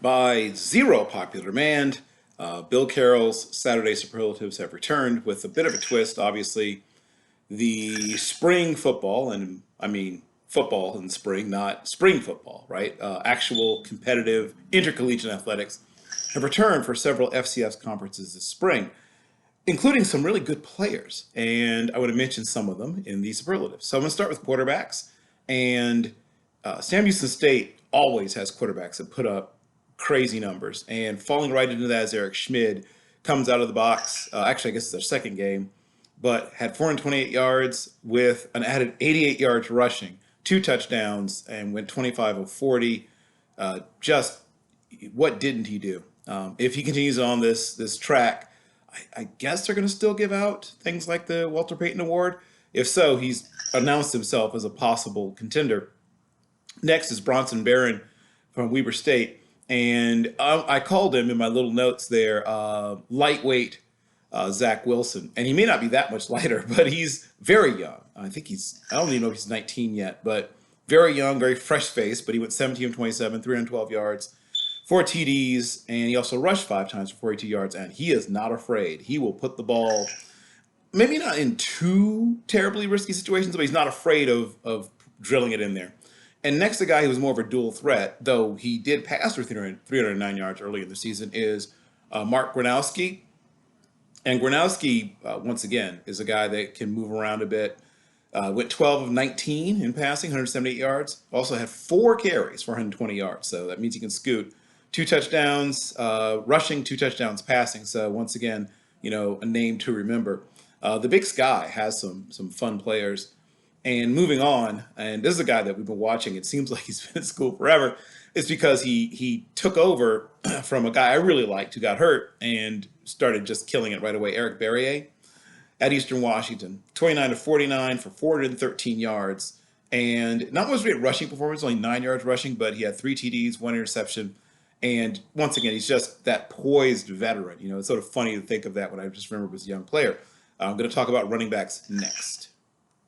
By zero popular demand, Bill Carroll's Saturday Superlatives have returned with a bit of a twist. Obviously, the spring football, and I mean football in spring, not spring football, right? Actual competitive intercollegiate athletics have returned for several FCS conferences this spring, including some really good players. And I want to mention some of them in the superlatives. So I'm going to start with quarterbacks. And Sam Houston State always has quarterbacks that put up crazy numbers. And falling right into that is Eric Schmid comes out of the box. Actually, I guess it's their second game, but had 428 yards with an added 88 yards rushing, 2 touchdowns, and went 25 of 40. Just what didn't he do? If he continues on this track, I guess they're going to still give out things like the Walter Payton Award. If so, he's announced himself as a possible contender. Next is Bronson Barron from Weber State. And I called him in my little notes there, lightweight Zack Wilson. And he may not be that much lighter, but he's very young. I don't even know if he's 19 yet, but very young, very fresh face. But he went 17 of 27, 312 yards, 4 TDs, and he also rushed 5 times for 42 yards. And he is not afraid. He will put the ball, maybe not in too terribly risky situations, but he's not afraid of drilling it in there. And next, the guy who was more of a dual threat, though he did pass for 309 yards early in the season, is Mark Gronowski. And Gronowski, once again, is a guy that can move around a bit. Went 12 of 19 in passing, 178 yards. Also had 4 carries for 120 yards. So that means he can scoot. 2 touchdowns rushing, 2 touchdowns passing. So once again, a name to remember. The Big Sky has some fun players. And moving on, and this is a guy that we've been watching. It seems like he's been in school forever. It's because he took over from a guy I really liked who got hurt and started just killing it right away. Eric Barriere at Eastern Washington, 29 to 49 for 413 yards, and not much great rushing performance, only 9 yards rushing, but he had 3 TDs, 1 interception, and once again, he's just that poised veteran. It's sort of funny to think of that when I just remember he was a young player. I'm going to talk about running backs next.